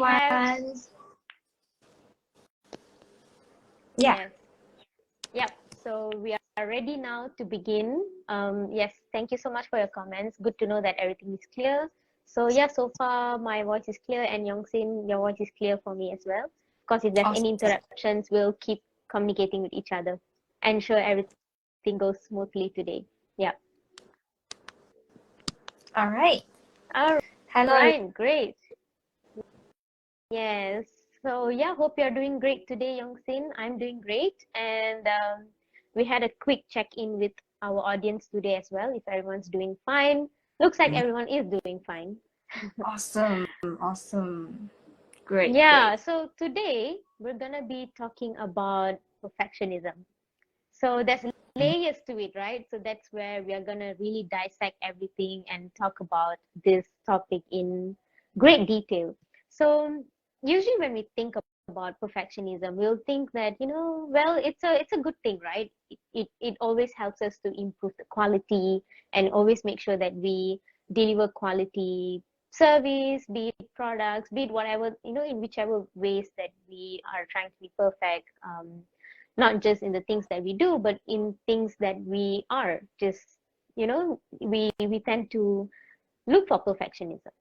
everyone. Yeah. Yes. Yep. So we are ready now to begin. Yes, thank you so much for your comments. Good to know that everything is clear. So yeah, so far my voice is clear, and Yongsin, your voice is clear for me as well. Because if there's any Awesome. interruptions, we'll keep communicating with each other. Ensure everything goes smoothly today. Yeah. All right. All Hello. right, great. Yes. So yeah, hope you're doing great today, Yongsin. I'm doing great, and we had a quick check-in with our audience today as well. If everyone's doing fine, looks like everyone is doing fine. Awesome. Awesome. Great. Yeah. So today we're gonna be talking about perfectionism. So there's layers to it, right? So that's where we are gonna really dissect everything and talk about this topic in great detail. So usually when we think about perfectionism, we'll think that, well, it's a good thing, right? It always helps us to improve the quality and always make sure that we deliver quality service, be it products, be it whatever, in whichever ways that we are trying to be perfect. Not just in the things that we do, but in things that we are. Just, we tend to look for perfectionism.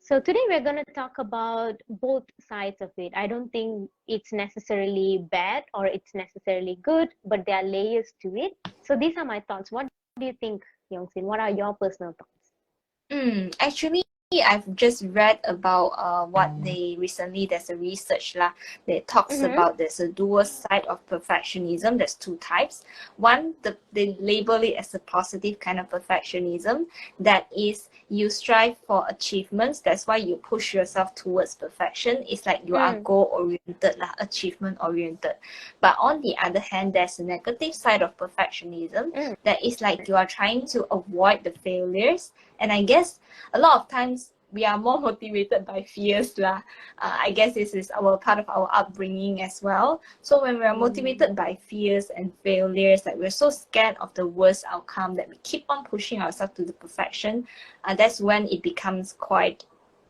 So today we're going to talk about both sides of it. I don't think it's necessarily bad or it's necessarily good, but there are layers to it. So these are my thoughts. What do you think, Yongsin? What are your personal thoughts? Actually, I've just read about what they recently, there's a research lah that talks Mm-hmm. about there's a dual side of perfectionism. There's two types. One, they label it as a positive kind of perfectionism. That is, you strive for achievements. That's why you push yourself towards perfection. It's like you are goal-oriented lah, achievement-oriented. But on the other hand, there's a negative side of perfectionism. That is like you are trying to avoid the failures. And I guess a lot of times we are more motivated by fears lah. I guess this is our part of our upbringing as well. So when we are motivated by fears and failures, like we're so scared of the worst outcome that we keep on pushing ourselves to the perfection, that's when it becomes quite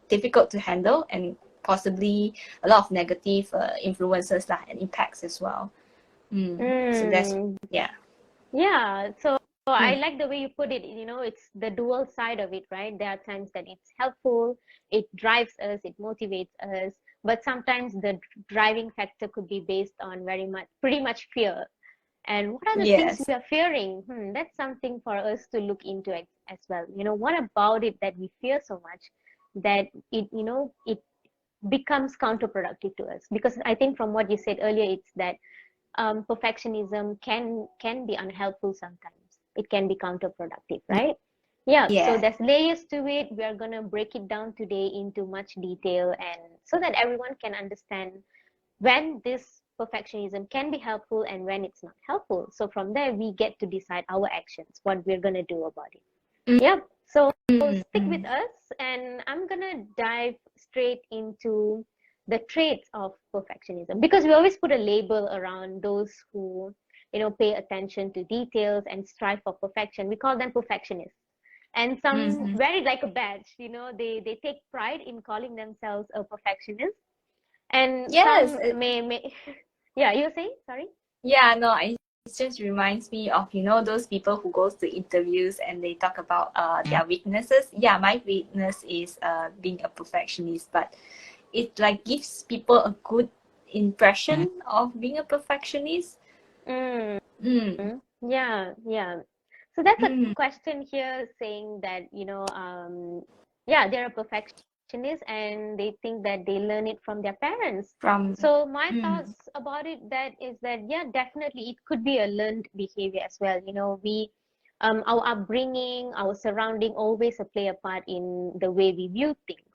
difficult to handle and possibly a lot of negative influences lah and impacts as well. So that's, yeah. Yeah, so I like the way you put it. It's the dual side of it, right? There are times that it's helpful, it drives us, it motivates us, but sometimes the driving factor could be based on pretty much fear. And what are the things Yes. we are fearing? That's something for us to look into as well. What about it that we fear so much that it becomes counterproductive to us? Because I think from what you said earlier, it's that perfectionism can be unhelpful sometimes. It can be counterproductive, right? Yeah, so Yeah. there's layers to it. We are going to break it down today into much detail, and so that everyone can understand when this perfectionism can be helpful and when it's not helpful. So from there, we get to decide our actions, what we're going to do about it. Yep. So stick with us, and I'm going to dive straight into the traits of perfectionism, because we always put a label around those who pay attention to details and strive for perfection. We call them perfectionists, and some wear it like a badge. They take pride in calling themselves a perfectionist, and Yes. some may yeah, you were saying, sorry? Yeah, no, it just reminds me of, those people who goes to interviews and they talk about their weaknesses. Yeah, my weakness is being a perfectionist, but it like gives people a good impression of being a perfectionist. Mm, Mm. yeah. So that's a question here saying that, yeah, they're a perfectionist and they think that they learn it from their parents. From So my thoughts about it that is that, yeah, definitely it could be a learned behavior as well. Our upbringing, our surrounding always play a part in the way we view things.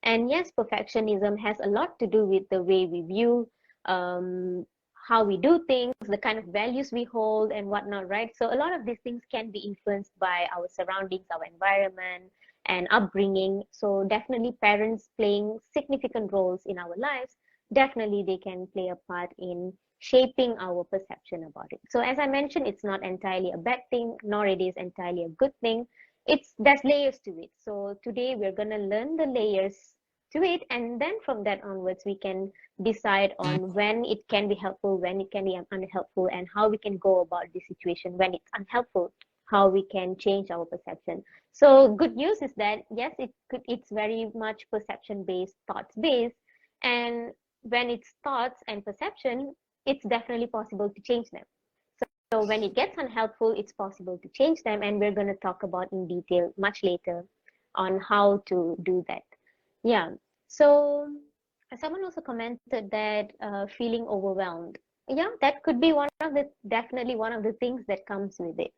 And yes, perfectionism has a lot to do with the way we view um, how we do things, the kind of values we hold, and whatnot, right? So a lot of these things can be influenced by our surroundings, our environment, and upbringing. So definitely, parents playing significant roles in our lives. Definitely, they can play a part in shaping our perception about it. So as I mentioned, it's not entirely a bad thing, nor it is entirely a good thing. There's layers to it. So today we're gonna learn the layers to it, and then from that onwards we can decide on when it can be helpful, when it can be unhelpful, and how we can go about the situation when it's unhelpful, how we can change our perception. So good news is that yes, it's very much perception based, thoughts based, and when it's thoughts and perception, it's definitely possible to change them. So when it gets unhelpful, it's possible to change them, and we're going to talk about in detail much later on how to do that. Yeah. So someone also commented that feeling overwhelmed. Yeah, that could be definitely one of the things that comes with it.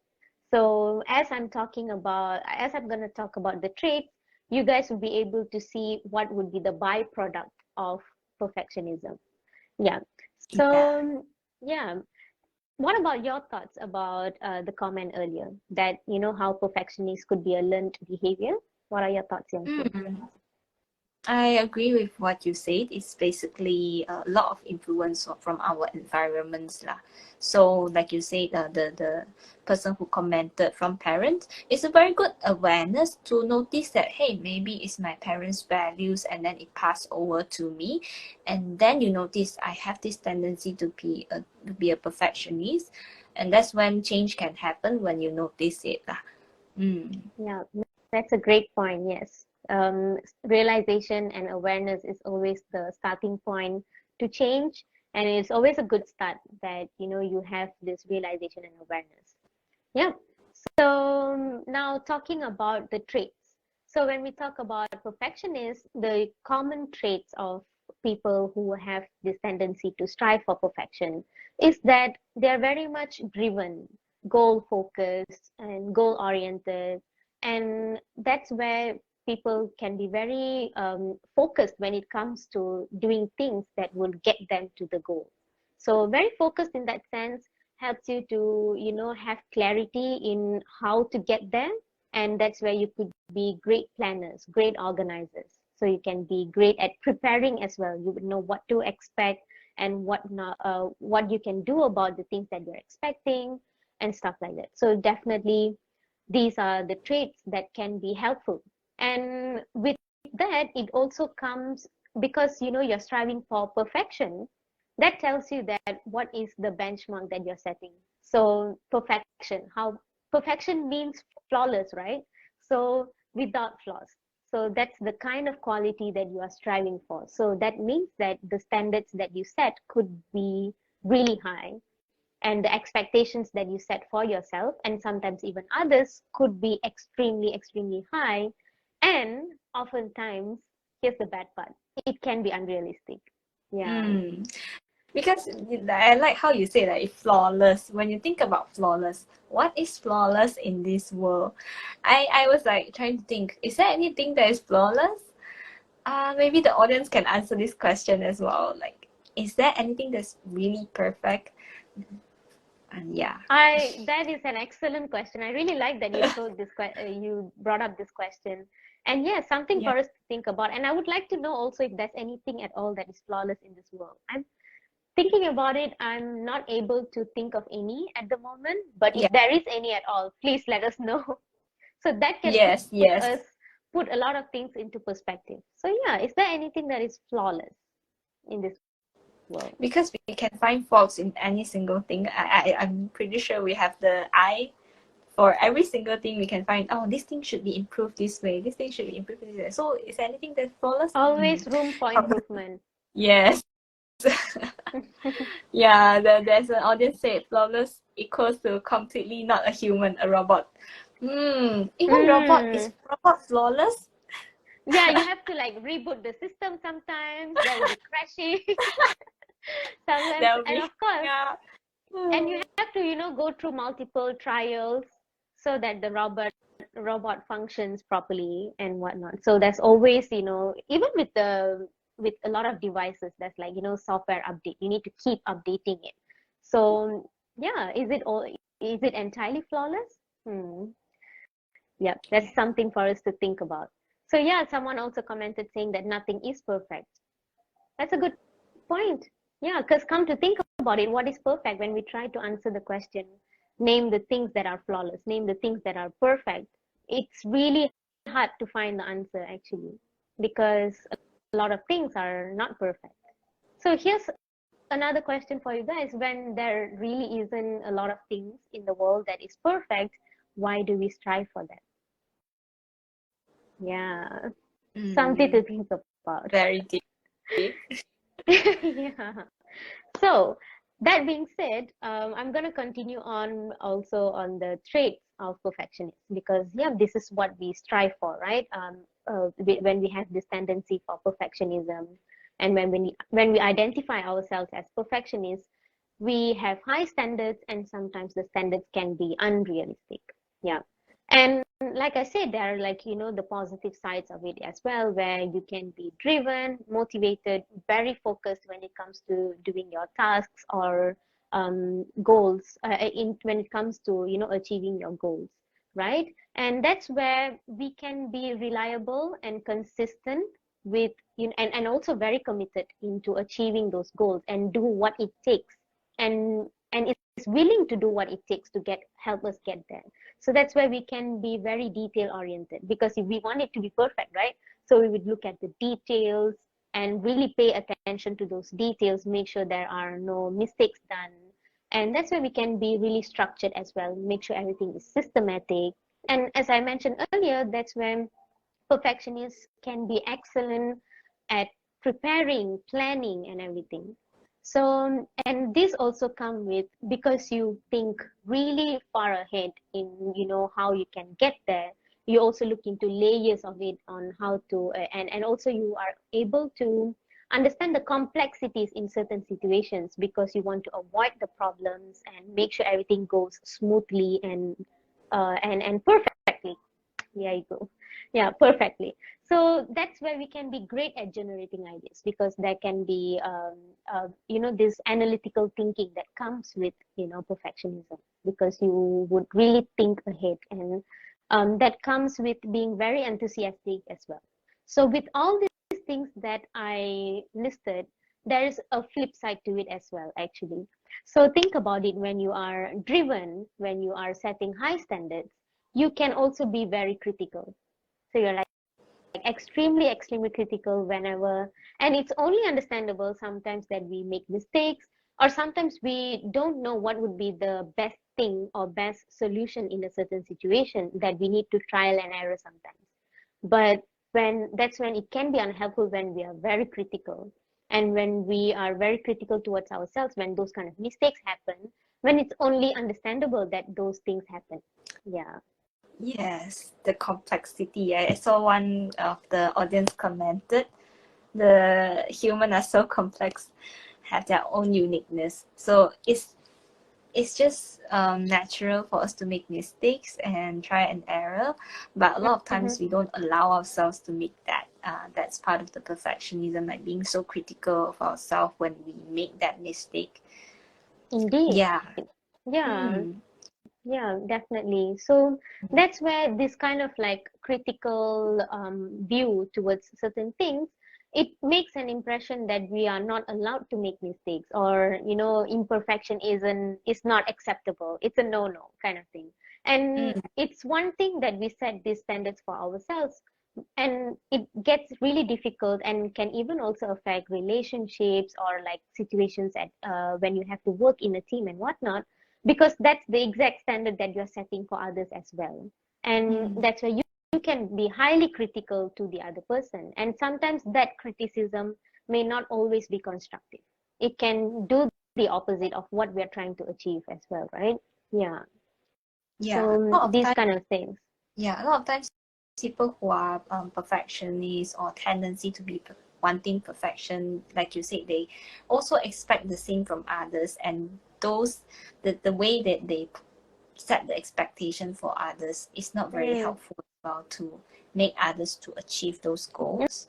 So as I'm going to talk about the traits, you guys will be able to see what would be the byproduct of perfectionism. Yeah. Yeah. So, yeah. What about your thoughts about the comment earlier that, how perfectionist could be a learned behavior? What are your thoughts, Youngsu? Mm. I agree with what you said. It's basically a lot of influence from our environments lah. So, like you said, the person who commented from parents, it's a very good awareness to notice that hey, maybe it's my parents' values, and then it passed over to me, and then you notice I have this tendency to be a perfectionist, and that's when change can happen when you notice it lah. Mm. Yeah, that's a great point. Yes. Realization and awareness is always the starting point to change. And it's always a good start that, you have this realization and awareness. Yeah. So now talking about the traits. So when we talk about perfectionists, the common traits of people who have this tendency to strive for perfection is that they're very much driven, goal focused, and goal oriented. And that's where people can be very focused when it comes to doing things that will get them to the goal. So very focused in that sense helps you to have clarity in how to get there, and that's where you could be great planners, great organizers, so you can be great at preparing as well. You would know what to expect and what not, what you can do about the things that you're expecting and stuff like that. So definitely these are the traits that can be helpful, and with that it also comes because you're striving for perfection. That tells you that what is the benchmark that you're setting. So perfection means flawless, right? So without flaws. So that's the kind of quality that you are striving for. So that means that the standards that you set could be really high, and the expectations that you set for yourself and sometimes even others could be extremely, extremely high. And oftentimes, here's the bad part, it can be unrealistic. Yeah. Mm. Because I like how you say that it's flawless. When you think about flawless, what is flawless in this world? I was like trying to think, is there anything that is flawless? Maybe the audience can answer this question as well. Like, is there anything that's really perfect? And yeah. That is an excellent question. I really like that you brought up this question. And yeah, something Yeah. for us to think about. And I would like to know also if there's anything at all that is flawless in this world. I'm thinking about it. I'm not able to think of any at the moment, but Yeah. if there is any at all, please let us know. So that can Yes, yes. put a lot of things into perspective. So yeah, is there anything that is flawless in this world? Because we can find faults in any single thing. I'm pretty sure we have the eye for every single thing. We can find, oh, this thing should be improved this way. This thing should be improved this way. So is there anything that's flawless? Always room for improvement. Yes. Yeah, there's an audience said flawless equals to completely not a human, a robot. Even Mm. robot flawless? Yeah, you have to like reboot the system sometimes. There will be crashing sometimes, That will and be of course, yeah. and you have to go through multiple trials so that the robot functions properly and whatnot. So there's always even with a lot of devices, there's like software update. You need to keep updating it. So yeah, is it entirely flawless? Yeah, that's Yeah. something for us to think about. So yeah, someone also commented saying that nothing is perfect. That's a good point. Yeah, because come to think about it, what is perfect? When we try to answer the question, name the things that are flawless, name the things that are perfect, it's really hard to find the answer actually. Because lot of things are not perfect. So here's another question for you guys. When there really isn't a lot of things in the world that is perfect, why do we strive for that? Yeah, something to think about. Very deep. Yeah. So that being said, I'm going to continue on also on the traits of perfectionists, because yeah, this is what we strive for, right? When we have this tendency for perfectionism, and when we identify ourselves as perfectionists, we have high standards, and sometimes the standards can be unrealistic. Yeah. And like I said, there are, like, the positive sides of it as well, where you can be driven, motivated, very focused when it comes to doing your tasks or goals, when it comes to, achieving your goals, right? And that's where we can be reliable and consistent with, and also very committed into achieving those goals and do what it takes, and is willing to do what it takes to help us get there. So that's where we can be very detail oriented, because if we want it to be perfect, right? So we would look at the details and really pay attention to those details, make sure there are no mistakes done. And that's where we can be really structured as well, make sure everything is systematic. And as I mentioned earlier, that's when perfectionists can be excellent at preparing, planning, and everything. So, and this also come with, because you think really far ahead in, how you can get there. You also look into layers of it on how to, and also you are able to understand the complexities in certain situations, because you want to avoid the problems and make sure everything goes smoothly and perfectly. There you go. Yeah, perfectly. So that's where we can be great at generating ideas, because there can be, this analytical thinking that comes with, perfectionism, because you would really think ahead, and that comes with being very enthusiastic as well. So with all these things that I listed, there is a flip side to it as well, actually. So think about it: when you are driven, when you are setting high standards, you can also be very critical. So you're like extremely critical whenever, and it's only understandable sometimes that we make mistakes, or sometimes we don't know what would be the best thing or best solution in a certain situation, that we need to trial and error sometimes. But when it can be unhelpful, when we are very critical, and when we are very critical towards ourselves, when those kind of mistakes happen, when it's only understandable that those things happen. Yeah. Yes, the complexity. I saw one of the audience commented, the human are so complex, have their own uniqueness. So it's just natural for us to make mistakes and try and error, but a lot of Mm-hmm. times we don't allow ourselves to make that. That's part of the perfectionism, like being so critical of ourselves when we make that mistake. Indeed. Yeah. Yeah. Mm. Yeah, definitely. So that's where this kind of like critical view towards certain things, it makes an impression that we are not allowed to make mistakes, or imperfection is not acceptable. It's a no-no kind of thing. And Mm. it's one thing that we set these standards for ourselves, and it gets really difficult and can even also affect relationships, or like situations at when you have to work in a team and whatnot, because that's the exact standard that you're setting for others as well. And Mm. that's where you can be highly critical to the other person, and sometimes that criticism may not always be constructive. It can do the opposite of what we're trying to achieve as well, right? Yeah. Yeah, a So lot of these times. kind of things. Yeah, a lot of times people who are perfectionists or tendency to be wanting perfection, like you said, they also expect the same from others, and the way that they set the expectation for others is not very Mm, helpful as well to make others to achieve those goals.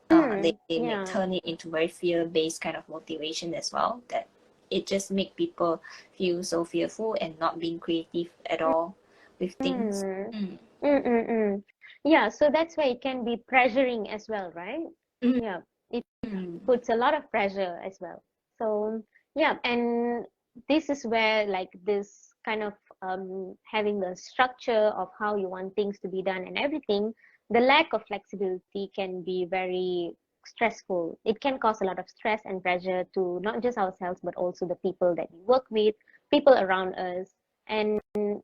They may yeah. turn it into very fear-based kind of motivation as well, that it just make people feel so fearful and not being creative at all with things. Mm, Mm. mm, mm, mm. Yeah, so that's why it can be pressuring as well, right? Yeah, it Mm. puts a lot of pressure as well. So yeah, and this is where like this kind of having the structure of how you want things to be done and everything, the lack of flexibility can be very stressful. It can cause a lot of stress and pressure to not just ourselves, but also the people that we work with, people around us. And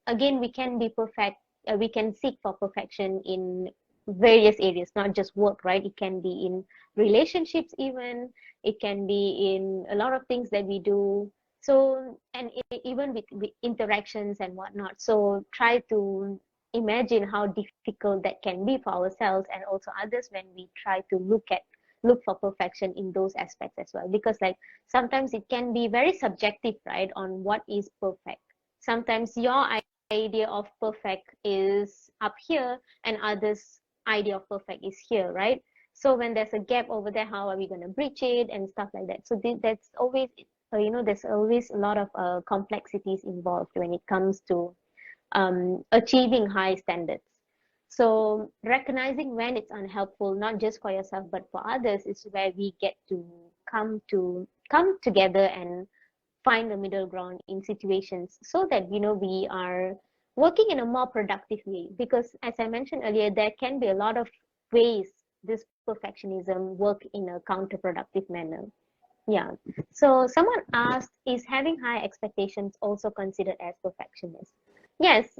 again, we can be perfect, we can seek for perfection in various areas, not just work, right? It can be in relationships, even, it can be in a lot of things that we do. So, and even with interactions and whatnot. So, try to imagine how difficult that can be for ourselves and also others when we try to look for perfection in those aspects as well, because like sometimes it can be very subjective, right, on what is perfect. Sometimes your idea of perfect is up here and others idea of perfect is here, right? So when there's a gap over there, how are we going to bridge it and stuff like that? So that's always, there's always a lot of complexities involved when it comes to achieving high standards. So recognizing when it's unhelpful, not just for yourself but for others, is where we get to come together and find the middle ground in situations so that we are working in a more productive way. Because as I mentioned earlier, there can be a lot of ways this perfectionism work in a counterproductive manner. Yeah. So someone asked, is having high expectations also considered as perfectionist? Yes,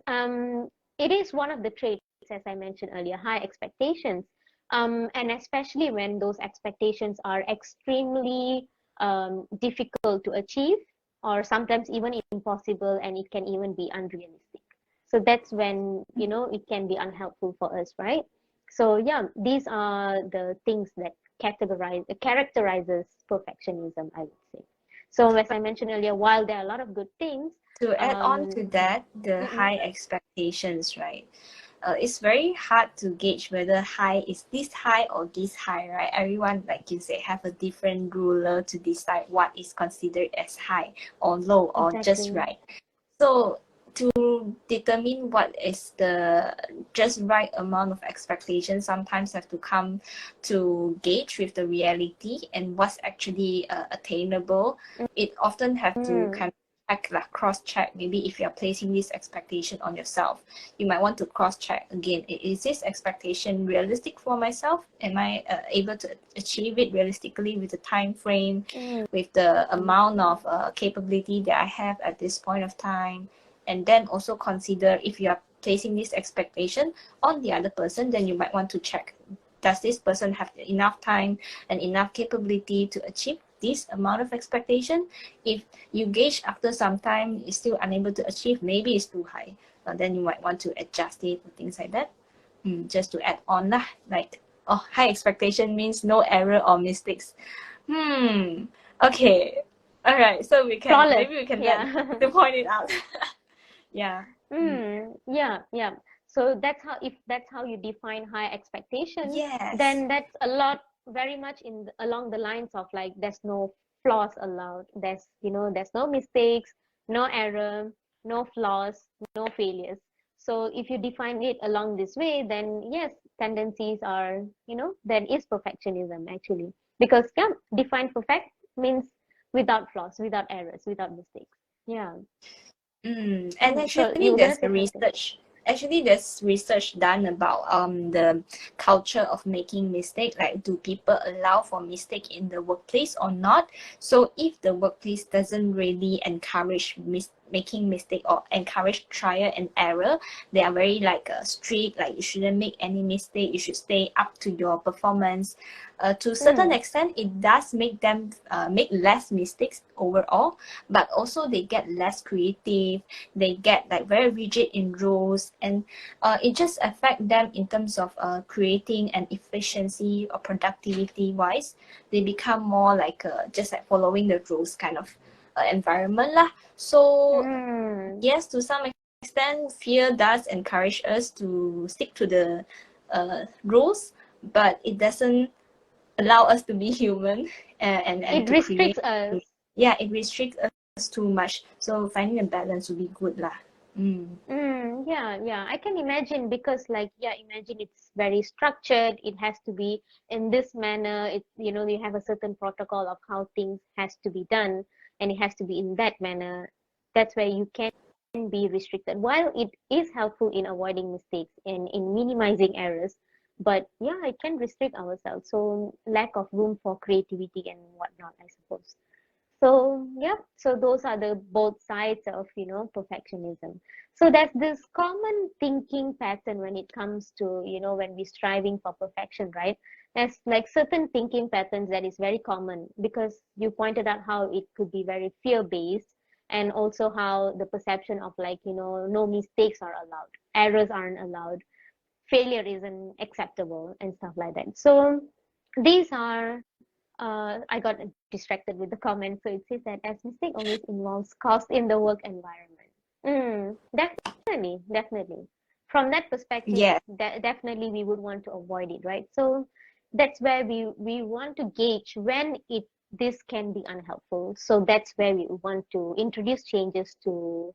it is one of the traits, as I mentioned earlier, high expectations. And especially when those expectations are extremely difficult to achieve, or sometimes even impossible, and it can even be unrealistic. So that's when, it can be unhelpful for us, right? So yeah, these are the things that characterizes perfectionism, I would say. So as I mentioned earlier, while there are a lot of good things, To add on um, to that, the mm-mm, high expectations, right? It's very hard to gauge whether high is this high or this high, right? Everyone, like you say, have a different ruler to decide what is considered as high or low or just exactly. right. So to determine what is the just right amount of expectation, sometimes have to come to gauge with the reality and what's actually attainable. It often have to Mm, kind of check, like cross check. Maybe if you're placing this expectation on yourself, you might want to cross check again. Is this expectation realistic for myself? Am I able to achieve it realistically with the time frame, mm, with the amount of capability that I have at this point of time? And then also consider, if you are placing this expectation on the other person, then you might want to check, does this person have enough time and enough capability to achieve this amount of expectation? If you gauge after some time is still unable to achieve, maybe it's too high, then you might want to adjust it or things like that. Just to add on lah, like, oh, high expectation means no error or mistakes. Okay, all right, so flawless. maybe we can let Yeah. to point it out. Yeah. Yeah, yeah. So if that's how you define high expectation, Yes. then that's a lot, very much along the lines of like there's no flaws allowed. There's no mistakes, no error, no flaws, no failures. So if you define it along this way, then yes, tendencies are, then is perfectionism actually. Because yeah, define perfect means without flaws, without errors, without mistakes. Yeah. And So actually you were gonna there's say something. research done about the culture of making mistake, like do people allow for mistake in the workplace or not. So if the workplace doesn't really encourage making mistake or encourage trial and error, they are very like strict, like you shouldn't make any mistake, you should stay up to your performance. To a certain Mm, extent, it does make them make less mistakes overall, but also they get less creative, they get like very rigid in rules, and it just affect them in terms of creating an efficiency or productivity wise. They become more like just like following the rules kind of environment lah. So mm. yes, to some extent, fear does encourage us to stick to the rules, but it doesn't allow us to be human, and It to create. restricts us. Yeah, it restricts us too much, so finding a balance would be good lah. Yeah, yeah. I can imagine because like, yeah, imagine it's very structured. It has to be in this manner. You have a certain protocol of how things has to be done, and it has to be in that manner. That's where you can be restricted. While it is helpful in avoiding mistakes and in minimizing errors, But yeah, it can restrict ourselves. So lack of room for creativity and whatnot, I suppose. So yeah, so those are the both sides of, perfectionism. So there's this common thinking pattern when it comes to, when we're striving for perfection, right? There's like certain thinking patterns that is very common, because you pointed out how it could be very fear-based, and also how the perception of, like, no mistakes are allowed, errors aren't allowed, failure isn't acceptable, and stuff like that. So these are, I got distracted with the comment. So it says that as mistake always involves cost in the work environment. Definitely, definitely. From that perspective, Yeah. definitely we would want to avoid it, right? So that's where we want to gauge when this can be unhelpful. So that's where we want to introduce changes to,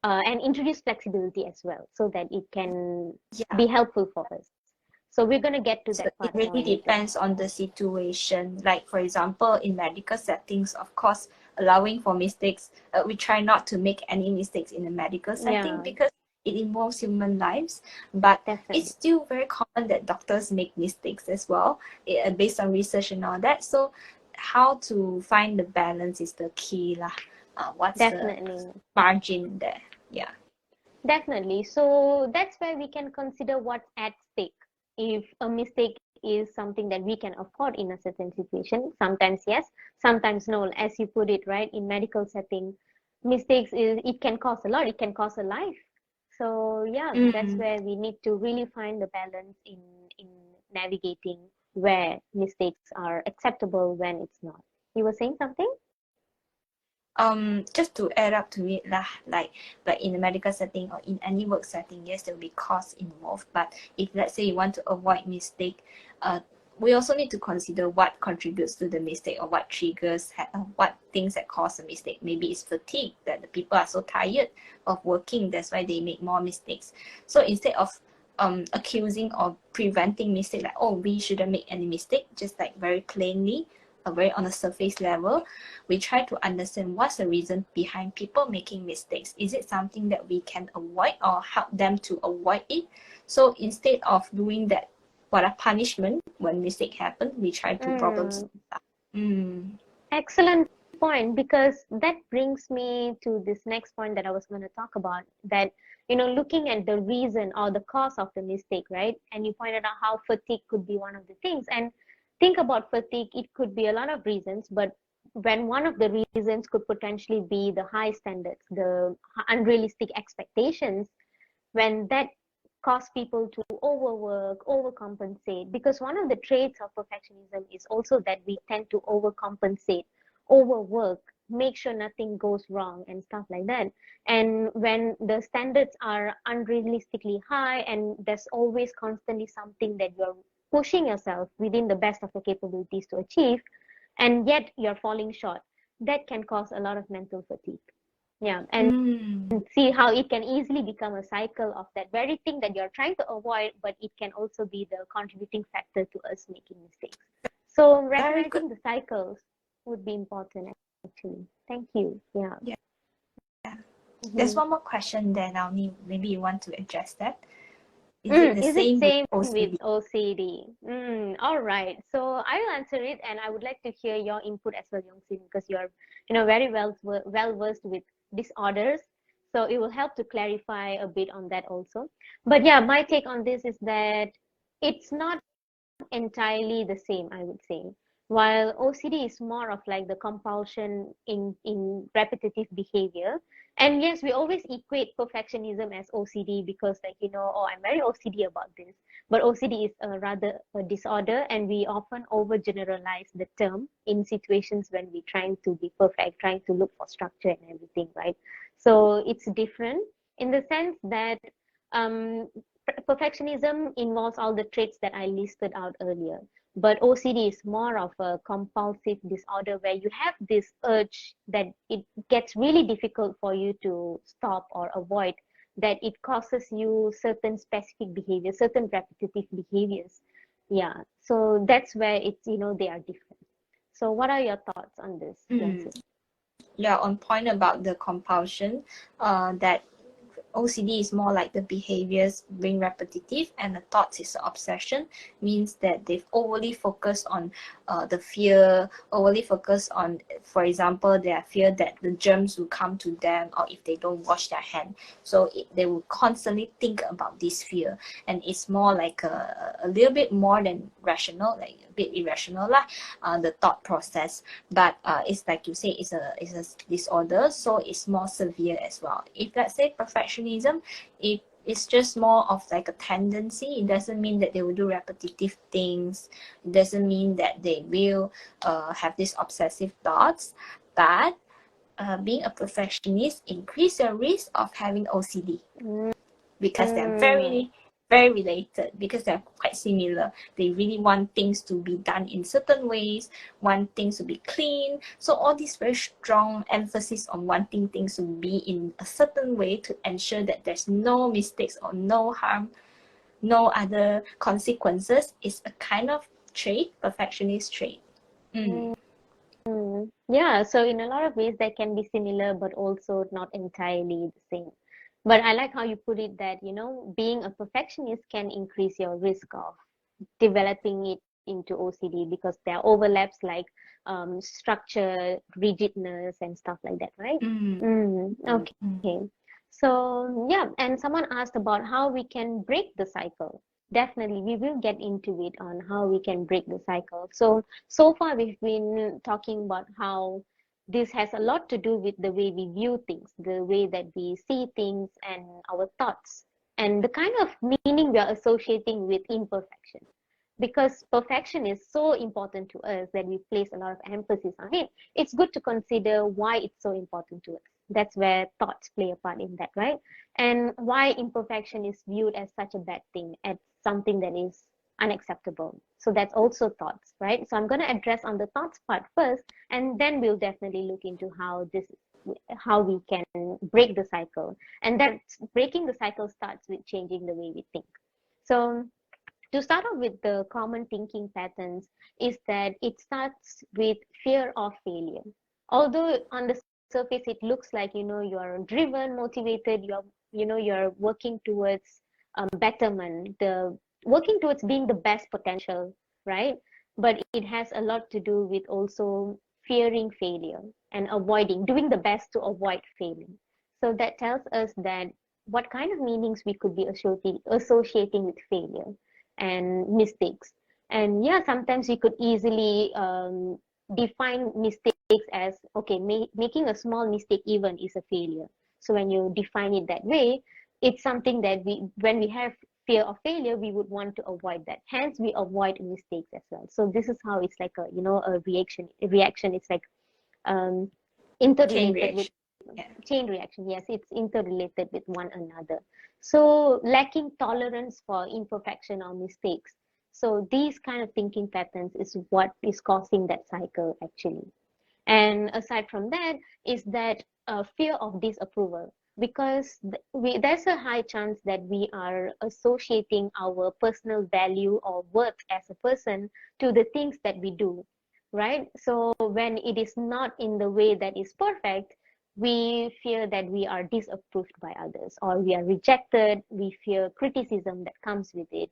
and introduce flexibility as well, so that it can Yeah. be helpful for us. So we're going to get to So that it part more really later. depends on the situation. Like for example, in medical settings, of course, allowing for mistakes, we try not to make any mistakes in a medical setting Yeah, because it involves human lives. But it's definitely. still very common that doctors make mistakes as well, based on research and all that. So how to find the balance is the key lah. What's the Definitely. margin there? Yeah. Definitely. So that's where we can consider what's at stake. If a mistake is something that we can afford in a certain situation, sometimes yes, sometimes no. As you put it, right, in medical setting, mistakes is it can cost a lot, it can cost a life. So yeah, that's Mm. where we need to really find the balance in navigating where mistakes are acceptable when it's not. You were saying something? Just to add up to it lah, like in a medical setting or in any work setting, yes, there will be costs involved. But if let's say you want to avoid mistake, we also need to consider what contributes to the mistake or what triggers, what things that cause a mistake. Maybe it's fatigue, that the people are so tired of working, that's why they make more mistakes. So instead of accusing or preventing mistake, like, oh, we shouldn't make any mistake, just like very plainly, very on a surface level, we try to understand what's the reason behind people making mistakes. Is it something that we can avoid or help them to avoid it? So instead of doing that, what a punishment when mistake happen, we try to problem Mm. solve. Mm. Excellent point, because that brings me to this next point that I was going to talk about, that, looking at the reason or the cause of the mistake, right? And you pointed out how fatigue could be one of the things. And think about fatigue, it could be a lot of reasons, but when one of the reasons could potentially be the high standards, the unrealistic expectations, when that cause people to overwork, overcompensate, because one of the traits of perfectionism is also that we tend to overcompensate, overwork, make sure nothing goes wrong and stuff like that. And when the standards are unrealistically high, and there's always constantly something that you're pushing yourself within the best of your capabilities to achieve, and yet you're falling short, that can cause a lot of mental fatigue. Yeah, and Mm. see how it can easily become a cycle of that very thing that you're trying to avoid, but it can also be the contributing factor to us making mistakes. So Very good. recognizing the cycles would be important, actually. Thank you. Yeah. Yeah. There's Mm-hmm. one more question there now. Maybe you want to address that. Is it the Is it same with same with OCD? OCD? All right. So I will answer it, and I would like to hear your input as well, Yongsin, because you're, very well versed with disorders. So it will help to clarify a bit on that also. But yeah, my take on this is that it's not entirely the same, I would say. While OCD is more of like the compulsion in repetitive behavior. And yes, we always equate perfectionism as OCD, because, like, oh, I'm very OCD about this. But OCD is rather a disorder, and we often overgeneralize the term in situations when we're trying to be perfect, trying to look for structure and everything, right? So it's different in the sense that, um, perfectionism involves all the traits that I listed out earlier. But OCD is more of a compulsive disorder, where you have this urge that it gets really difficult for you to stop or avoid, that it causes you certain specific behaviors, certain repetitive behaviors. Yeah. So that's where it's, they are different. So what are your thoughts on this, Mm. Yongsi? Yeah, on point about the compulsion, that OCD is more like the behaviors being repetitive, and the thoughts is the obsession, means that they've overly focused on the fear, overly focused on, for example, their fear that the germs will come to them, or if they don't wash their hand. So they will constantly think about this fear, and it's more like a little bit more than rational, like a bit irrational lah, the thought process. But it's like you say, it's a disorder, so it's more severe as well. If let's say perfectionism, it's just more of like a tendency. It doesn't mean that they will do repetitive things. It doesn't mean that they will have these obsessive thoughts. But being a perfectionist increase your risk of having OCD, because they're very related, because they're quite similar. They really want things to be done in certain ways, want things to be clean. So all this very strong emphasis on wanting things to be in a certain way to ensure that there's no mistakes or no harm, no other consequences, is a kind of trait, perfectionist trait. Yeah, so in a lot of ways they can be similar, but also not entirely the same. But I like how you put it that, being a perfectionist can increase your risk of developing it into OCD because there are overlaps like structure, rigidness, and stuff like that, right? Okay. So, yeah, and someone asked about how we can break the cycle. Definitely, we will get into it on how we can break the cycle. So far we've been talking about how this has a lot to do with the way we view things, the way that we see things, and our thoughts, and the kind of meaning we are associating with imperfection. Because perfection is so important to us that we place a lot of emphasis on it, it's good to consider why it's so important to us. That's where thoughts play a part in that, right? And why imperfection is viewed as such a bad thing, as something that is unacceptable. So that's also thoughts, right? So I'm going to address on the thoughts part first, and then we'll definitely look into how we can break the cycle. And that breaking the cycle starts with changing the way we think. So to start off with the common thinking patterns is that it starts with fear of failure. Although on the surface it looks like you're driven, motivated, you're working towards betterment, the working towards being the best potential, right? But it has a lot to do with also fearing failure and avoiding doing the best to avoid failing. So that tells us that what kind of meanings we could be associating with failure and mistakes. And yeah, sometimes we could easily define mistakes as okay, making a small mistake even is a failure. So when you define it that way, it's something that when we have fear of failure, we would want to avoid that. Hence, we avoid mistakes as well. So this is how it's like a reaction. It's like um, Chain interrelated with reaction. Yeah. chain reaction. Yes, it's interrelated with one another. So lacking tolerance for imperfection or mistakes. So these kind of thinking patterns is what is causing that cycle actually. And aside from that is that fear of disapproval, because there's a high chance that we are associating our personal value or worth as a person to the things that we do, right? So when it is not in the way that is perfect, we fear that we are disapproved by others or we are rejected. We fear criticism that comes with it.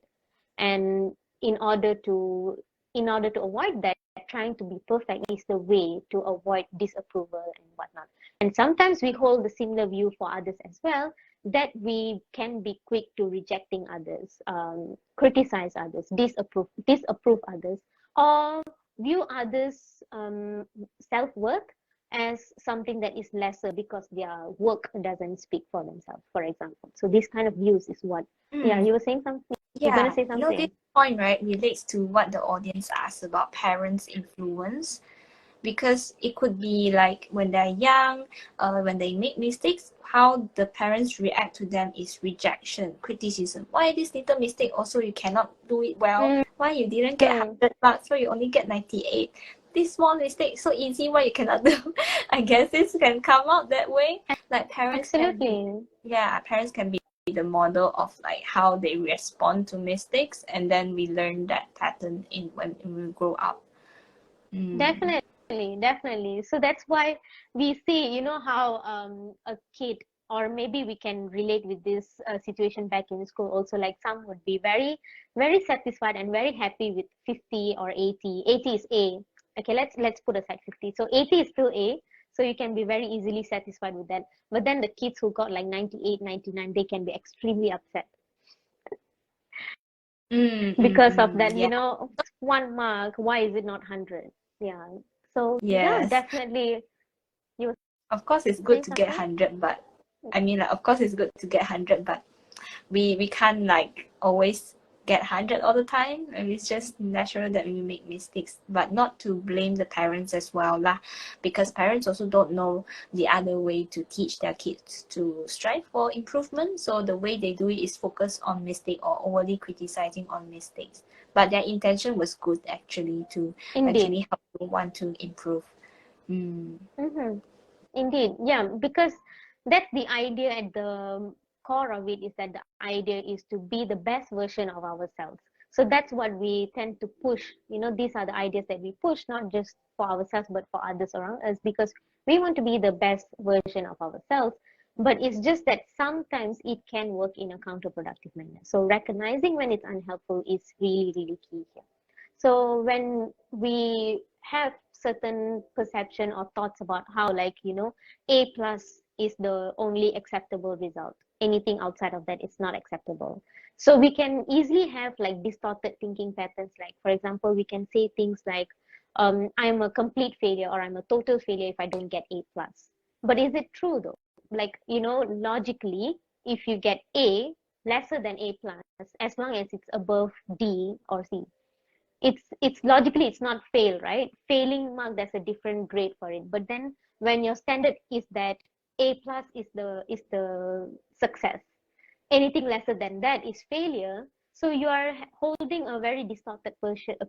And in order to avoid that, trying to be perfect is the way to avoid disapproval and whatnot. And sometimes we hold the similar view for others as well, that we can be quick to rejecting others, criticize others, disapprove others, or view others self-worth as something that is lesser because their work doesn't speak for themselves, for example. So this kind of views is what yeah, you were saying something. You're gonna Yeah, say this something. point, right, relates to what the audience asked about parents' influence, because it could be like when they're young, when they make mistakes, how the parents react to them is rejection, criticism. Why this little mistake also you cannot do it well? Why you didn't get 100 marks, so you only get 98? This small mistake so easy, why you cannot do? I guess this can come out that way. Like Absolutely. parents can be the model of like how they respond to mistakes, and then we learn that pattern in when we grow up. Definitely, definitely. So that's why we see, how a kid or maybe we can relate with this situation back in school also, like some would be very, very satisfied and very happy with 50 or 80. 80 is A. Okay, let's put aside 50. So 80 is still A. So you can be very easily satisfied with that. But then the kids who got like 98, 99, they can be extremely upset because of that, Yeah. 1 mark, why is it not 100? Yeah. So yeah, Yes. definitely. You were Of course, it's good saying to get something? 100, but I mean, like, of course, it's good to get 100, but we can't like always get 100 all the time, and it's just natural that we make mistakes, but not to blame the parents as well lah, because parents also don't know the other way to teach their kids to strive for improvement. So the way they do it is focus on mistake or overly criticizing on mistakes, but their intention was good actually, to Indeed. actually help you want to improve. mm. Mm-hmm. Indeed, yeah, because that's the idea at the core of it, is that the idea is to be the best version of ourselves. So that's what we tend to push. These are the ideas that we push, not just for ourselves, but for others around us, because we want to be the best version of ourselves. But it's just that sometimes it can work in a counterproductive manner. So recognizing when it's unhelpful is really, really key here. So when we have certain perception or thoughts about how, like, A plus is the only acceptable result, anything outside of that is not acceptable. So we can easily have like distorted thinking patterns. Like, for example, we can say things like, I'm a complete failure, or I'm a total failure if I don't get A plus. But is it true though? Like, logically, if you get A lesser than A plus, as long as it's above D or C, it's logically, it's not fail, right? Failing mark, there's a different grade for it. But then when your standard is that A plus is the success, anything lesser than that is failure. So you are holding a very distorted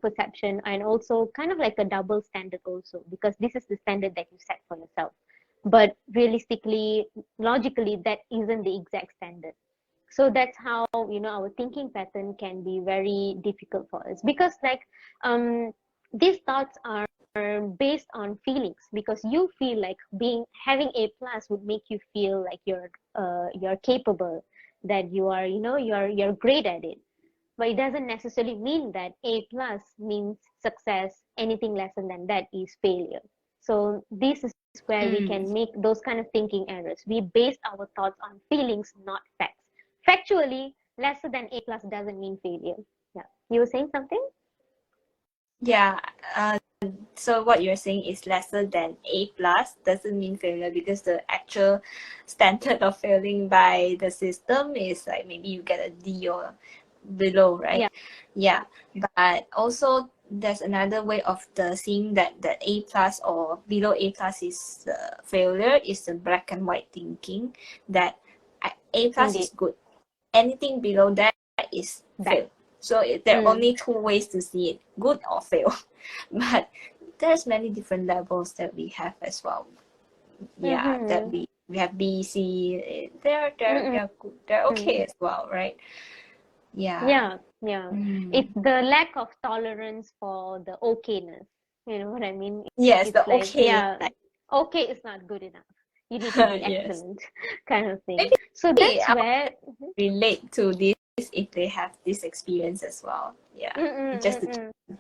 perception, and also kind of like a double standard also, because this is the standard that you set for yourself, but realistically, logically, that isn't the exact standard. So that's how, our thinking pattern can be very difficult for us, because like, these thoughts are based on feelings, because you feel like having A plus would make you feel like you're capable, that you are, you're great at it. But it doesn't necessarily mean that A plus means success. Anything less than that is failure. So this is where we Mm. can make those kind of thinking errors. We base our thoughts on feelings, not facts. Factually, lesser than A plus doesn't mean failure. Yeah. You were saying something? Yeah, so what you're saying is lesser than A plus doesn't mean failure, because the actual standard of failing by the system is like maybe you get a D or below, right? Yeah, Yeah, but also there's another way of the seeing that A plus or below A plus is failure, is the black and white thinking, that A plus indeed. is good, anything below that is Bad. fail. So there are Mm. only two ways to see it, good or fail. But there's many different levels that we have as well. Yeah, that Mm-hmm. we have B, C. Mm-mm. They're good. They're okay as well, right? Yeah. Yeah, yeah. It's Mm. the lack of tolerance for the okayness. You know what I mean? Yes, It's the like, okay. yeah, Like, okay is not good enough. You need to be yes. excellent, kind of thing. Maybe So that's I where, relate to this if they have this experience as well. Yeah. mm-mm, Just to mm-mm.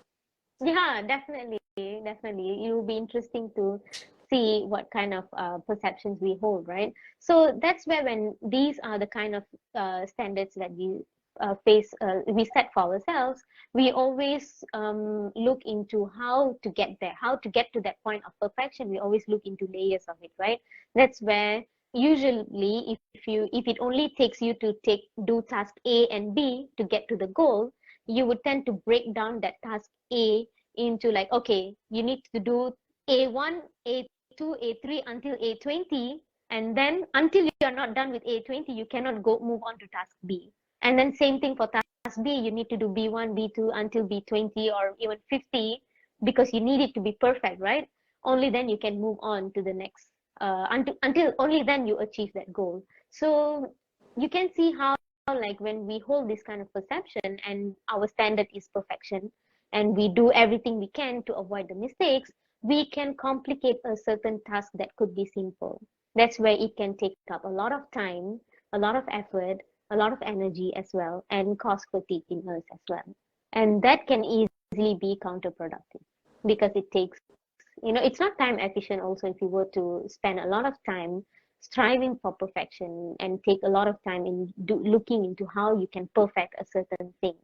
Yeah, definitely, definitely. It will be interesting to see what kind of perceptions we hold, right? So that's where, when these are the kind of standards that we set for ourselves, we always look into how to get there, how to get to that point of perfection. We always look into layers of it, right? That's where usually, if it only takes you to do task A and B to get to the goal, you would tend to break down that task A into, like, okay, you need to do A1, A2, A3 until A20, and then until you're not done with A20, you cannot move on to task B. And then same thing for task B, you need to do B1, B2 until B20 or even 50, because you need it to be perfect, right? Only then you can move on to the next, until only then you achieve that goal. So you can see how, like, when we hold this kind of perception and our standard is perfection, and we do everything we can to avoid the mistakes, we can complicate a certain task that could be simple. That's where it can take up a lot of time, a lot of effort, a lot of energy as well, and cause fatigue in us as well. And that can easily be counterproductive because it takes, it's not time efficient also if you were to spend a lot of time striving for perfection and take a lot of time in looking into how you can perfect a certain thing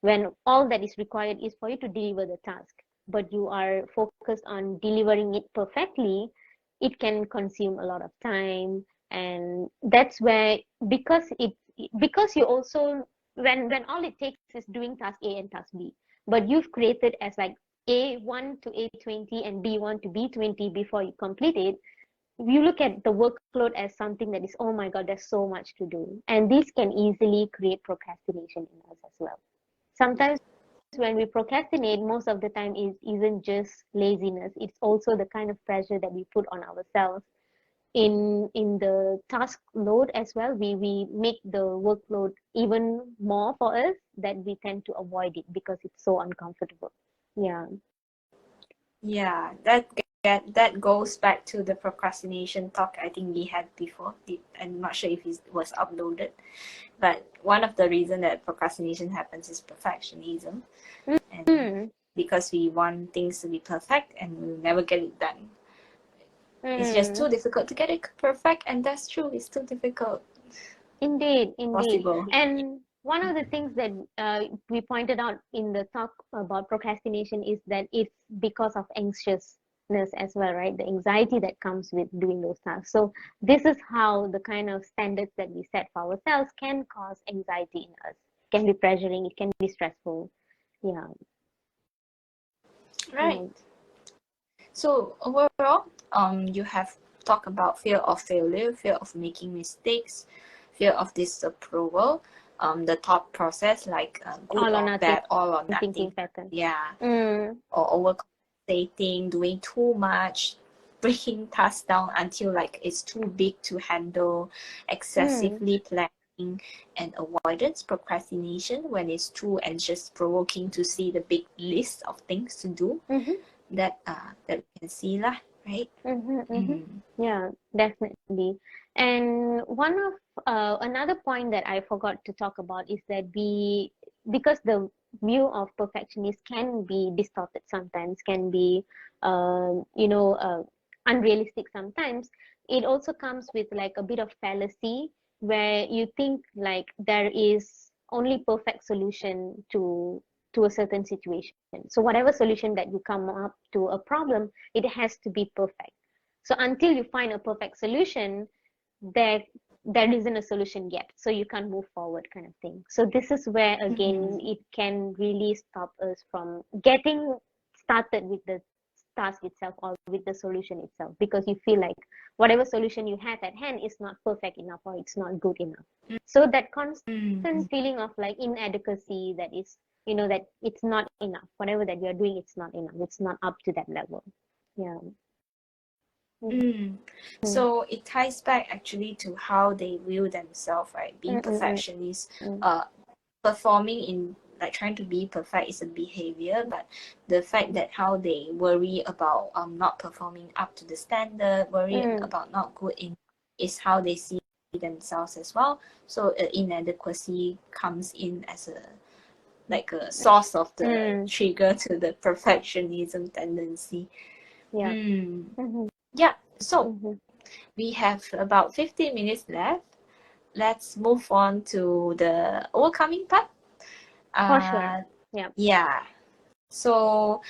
when all that is required is for you to deliver the task, but you are focused on delivering it perfectly. It can consume a lot of time, and that's where, because you also, when all it takes is doing task A and task B, but you've created as like A1 to A20 and B1 to B20 before you complete it, you look at the workload as something that is, oh my god, there's so much to do, and this can easily create procrastination in us as well. Sometimes when we procrastinate, most of the time it isn't just laziness, it's also the kind of pressure that we put on ourselves in the task load as well. We make the workload even more for us, that we tend to avoid it because it's so uncomfortable. Yeah. Yeah, that goes back to the procrastination talk I think we had before. I'm not sure if it was uploaded, but one of the reasons that procrastination happens is perfectionism, and Mm, because we want things to be perfect and we'll never get it done. It's just mm. too difficult to get it perfect, and that's true. It's too difficult. Indeed, indeed. Possible. And one of the things that we pointed out in the talk about procrastination is that it's because of anxiousness as well, right? The anxiety that comes with doing those tasks. So this is how the kind of standards that we set for ourselves can cause anxiety in us. It can be pressuring, it can be stressful. Yeah, Right. right. So overall, you have talked about fear of failure, fear of making mistakes, fear of disapproval, the thought process like good All or or nothing bad, all or thinking nothing, pattern. yeah, Mm, or overcompensating, doing too much, breaking tasks down until like it's too big to handle, mm, excessively planning, and avoidance, procrastination when it's too anxious, provoking to see the big list of things to do mm-hmm. that we can see lah, right? Mm-hmm, mm-hmm. Mm. Yeah, definitely. And one of another point that I forgot to talk about is that because the view of perfectionist can be distorted sometimes, can be, unrealistic sometimes. It also comes with like a bit of fallacy where you think like there is only perfect solution to a certain situation. So whatever solution that you come up to a problem, it has to be perfect. So until you find a perfect solution, there there isn't a solution yet. So you can't move forward, kind of thing. So this is where again Mm-hmm. it can really stop us from getting started with the task itself or with the solution itself, because you feel like whatever solution you have at hand is not perfect enough or it's not good enough. So that Mm-hmm. constant feeling of like inadequacy, that is, that it's not enough. Whatever that you're doing, it's not enough. It's not up to that level. Yeah. Mm, Mm. mm, So it ties back actually to how they view themselves, right? Being mm, mm, perfectionist, mm, uh, performing in like trying to be perfect is a behavior, but the fact that how they worry about not performing up to the standard, worry mm, about not good in is how they see themselves as well. So inadequacy comes in as a like a source of the mm, trigger to the perfectionism tendency. yeah. Mm. Mm-hmm, Yeah, so mm-hmm. we have about 15 minutes left. Let's move on to the overcoming part. For sure. Uh, Yeah. yeah. So,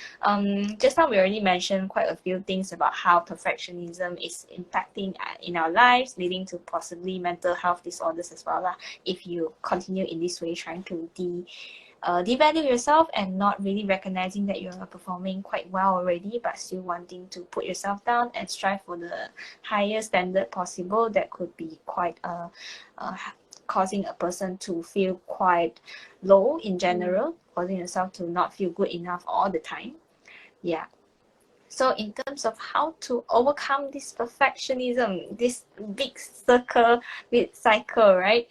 just now we already mentioned quite a few things about how perfectionism is impacting in our lives, leading to possibly mental health disorders as well. If you continue in this way, trying to devalue yourself and not really recognizing that you're performing quite well already, but still wanting to put yourself down and strive for the highest standard possible, that could be quite causing a person to feel quite low in Mm, general, causing yourself to not feel good enough all the time. Yeah. So in terms of how to overcome this perfectionism, this big cycle, right?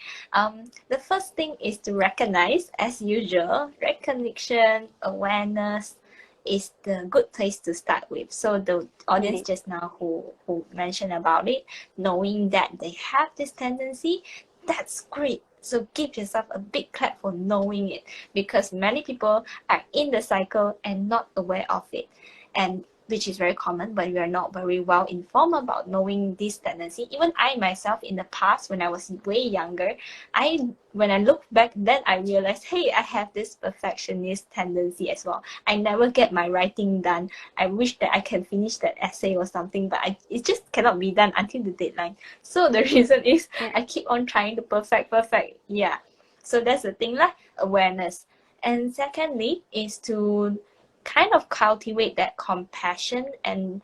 The first thing is to recognize, as usual, recognition, awareness, is the good place to start with. So the audience Indeed. just now who mentioned about it, knowing that they have this tendency, that's great. So give yourself a big clap for knowing it, because many people are in the cycle and not aware of it, and which is very common, but we are not very well informed about knowing this tendency. Even I myself, in the past, when I was way younger, when I look back, then I realized, hey, I have this perfectionist tendency as well. I never get my writing done. I wish that I can finish that essay or something, but it just cannot be done until the deadline. So the reason is Yeah. I keep on trying to perfect. Yeah. So that's the thing lah, awareness. And secondly is to kind of cultivate that compassion and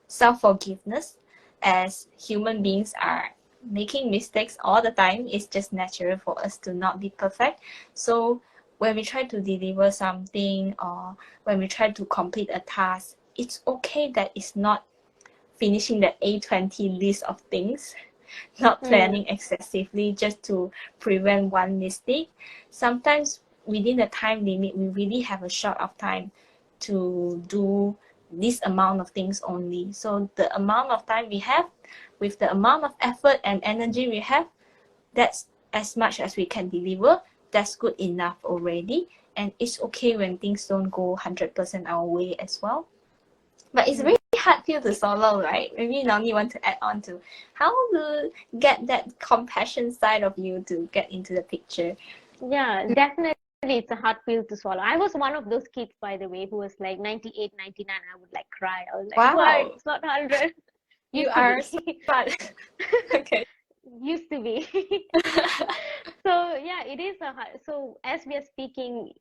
self-forgiveness, as human beings are making mistakes all the time. It's just natural for us to not be perfect. So when we try to deliver something, or when we try to complete a task, it's okay that it's not finishing the A20 list of things, not Mm. planning excessively just to prevent one mistake. Sometimes within the time limit, we really have a short of time to do this amount of things only. So the amount of time we have, with the amount of effort and energy we have, that's as much as we can deliver. That's good enough already. And it's okay when things don't go 100% our way as well. But it's really hard pill to swallow, right? Maybe Nani want to add on to how to get that compassion side of you to get into the picture. Yeah, definitely it's a hard pill to swallow. I was one of those kids, by the way, who was like 98, 99. I would like cry. I was like, why? Wow, It's not 100. you Used to are be. smart. Okay. Used to be. So yeah, it is a hard. So as we are speaking,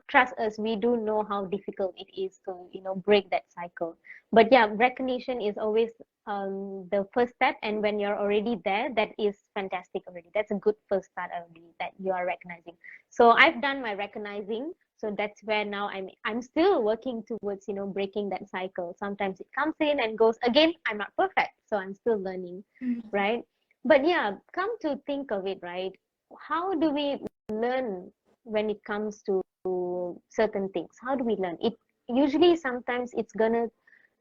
trust us, we do know how difficult it is to, break that cycle. But yeah, recognition is always the first step. And when you're already there, that is fantastic already. That's a good first start already, that you are recognizing. So I've done my recognizing. So that's where now I'm still working towards, breaking that cycle. Sometimes it comes in and goes again. I'm not perfect, so I'm still learning, right? But yeah, come to think of it, right? How do we learn when it comes to certain things? How do we learn? It usually sometimes it's gonna,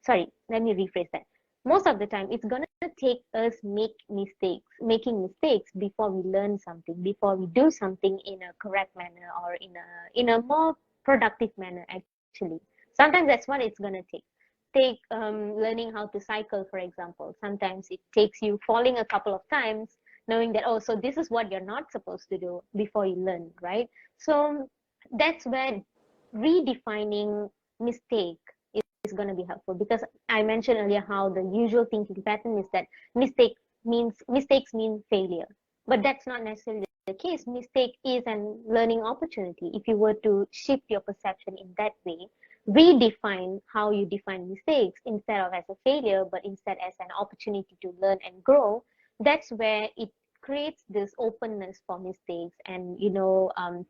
sorry, let me rephrase that. Most of the time, it's gonna take us making mistakes before we learn something, before we do something in a correct manner or in a more productive manner. Actually, sometimes that's what it's gonna take. Take learning how to cycle, for example. Sometimes it takes you falling a couple of times, knowing that, oh, so this is what you're not supposed to do before you learn, right? So that's where redefining mistake is going to be helpful, because I mentioned earlier how the usual thinking pattern is that mistakes mean failure, but that's not necessarily the case. Mistake is an learning opportunity. If you were to shift your perception in that way, redefine how you define mistakes, instead of as a failure, but instead as an opportunity to learn and grow, that's where it creates this openness for mistakes and,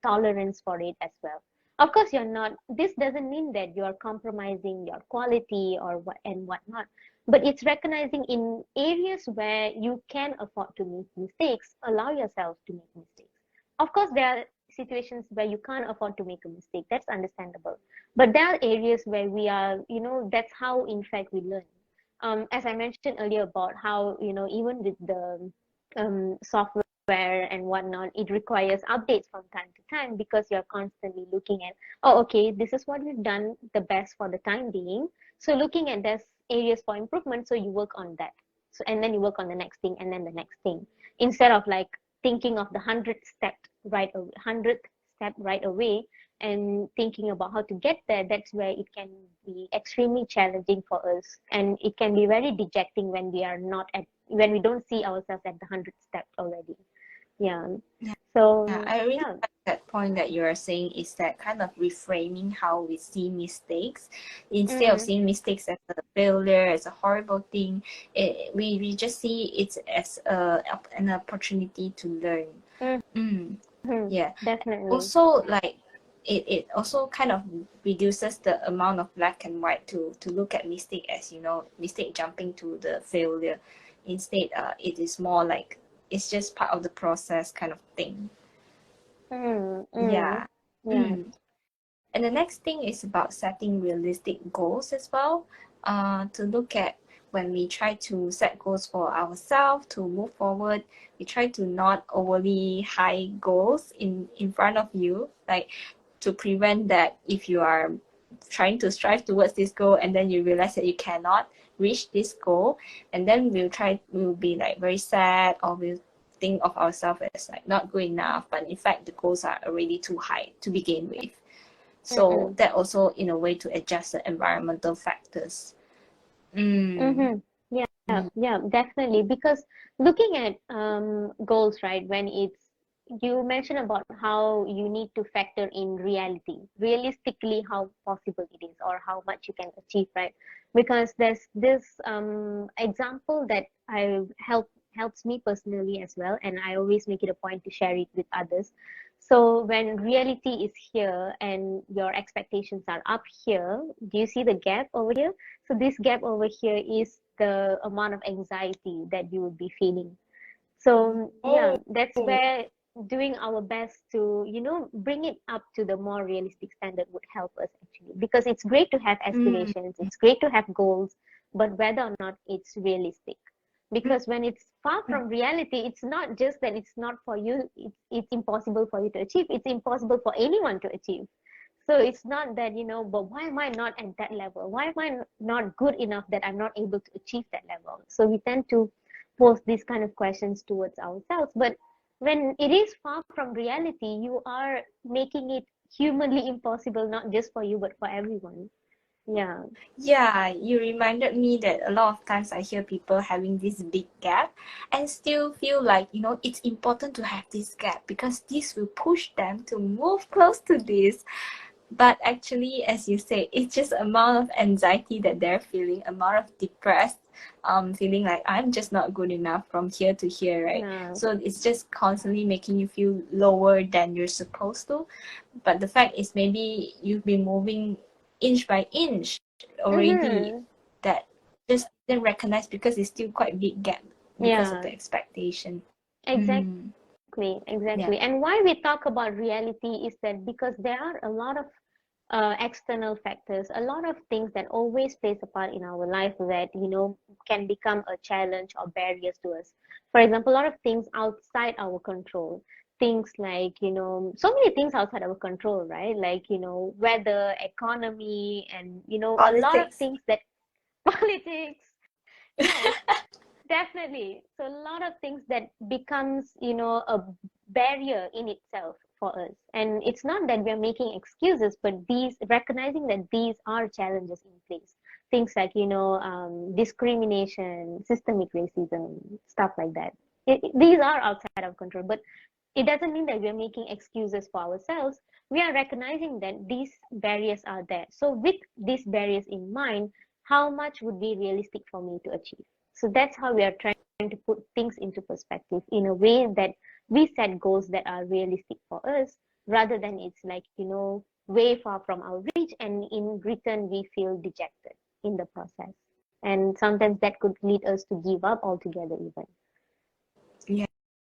tolerance for it as well. Of course, you're not, this doesn't mean that you are compromising your quality or what and whatnot, but it's recognizing in areas where you can afford to make mistakes, allow yourself to make mistakes. Of course, there are situations where you can't afford to make a mistake. That's understandable. But there are areas where we are, that's how, in fact, we learn. As I mentioned earlier about how, even with the software and whatnot, it requires updates from time to time, because you're constantly looking at, oh, okay, this is what we've done the best for the time being. So looking at those areas for improvement, so you work on that. So, and then you work on the next thing and then the next thing, instead of like thinking of the hundredth step right away and thinking about how to get there. That's where it can be extremely challenging for us, and it can be very dejecting when when we don't see ourselves at the 100th step already. Yeah. Yeah, yeah, So I really yeah. like that point that you are saying, is that kind of reframing how we see mistakes. Instead of Mm, seeing mistakes as a failure, as a horrible thing, we just see it as an opportunity to learn. mm, Mm, yeah. definitely. Also, like it also kind of reduces the amount of black and white to look at mistake as, mistake jumping to the failure. Instead, it is more like it's just part of the process kind of thing. Mm, mm, Yeah. yeah. Mm. And the next thing is about setting realistic goals as well. To look at when we try to set goals for ourselves to move forward, we try to not overly high goals in front of you, like to prevent that if you are trying to strive towards this goal and then you realize that you cannot reach this goal, and then we'll be like very sad, or we'll think of ourselves as like not good enough, but in fact the goals are already too high to begin with. So Mm-mm. that also in a way to adjust the environmental factors. Mm. Mm-hmm. Yeah, Mm. yeah, definitely. Because looking at goals, right, when it's you mentioned about how you need to factor in reality, realistically how possible it is or how much you can achieve, right? Because there's this example that I helps me personally as well, and I always make it a point to share it with others. So when reality is here and your expectations are up here, do you see the gap over here? So this gap over here is the amount of anxiety that you would be feeling. So yeah, Oh. that's where doing our best to, bring it up to the more realistic standard would help us actually. Because it's great to have Mm. aspirations, it's great to have goals, but whether or not it's realistic. Because when it's far Mm. from reality, it's not just that it's not for you, it's impossible for you to achieve, it's impossible for anyone to achieve. So it's not that, but why am I not at that level? Why am I not good enough that I'm not able to achieve that level? So we tend to pose these kind of questions towards ourselves. But when it is far from reality, you are making it humanly impossible, not just for you, but for everyone. Yeah. Yeah, you reminded me that a lot of times I hear people having this big gap and still feel like, it's important to have this gap because this will push them to move close to this. But actually, as you say, it's just amount of anxiety that they're feeling, amount of depressed, feeling like I'm just not good enough from here to here, right? Yeah. So it's just constantly making you feel lower than you're supposed to. But the fact is, maybe you've been moving inch by inch already. Mm-hmm. That just didn't recognize because it's still quite big gap because of Yeah. the expectation. Mm, Exactly, yeah. exactly. And why we talk about reality is that because there are a lot of external factors, a lot of things that always plays a part in our life that, can become a challenge or barriers to us. For example, a lot of things outside our control. Things like, so many things outside our control, right? Like, weather, economy, and, a lot of Politics. things that politics. Yes, definitely. So a lot of things that becomes, a barrier in itself for us. And it's not that we're making excuses, but these recognizing that these are challenges in place. Things like, discrimination, systemic racism, stuff like that. These are outside of control, but it doesn't mean that we're making excuses for ourselves. We are recognizing that these barriers are there. So with these barriers in mind, how much would be realistic for me to achieve? So that's how we are trying to put things into perspective in a way that we set goals that are realistic for us rather than it's like, way far from our reach, and in return we feel dejected in the process. And sometimes that could lead us to give up altogether even. Yeah.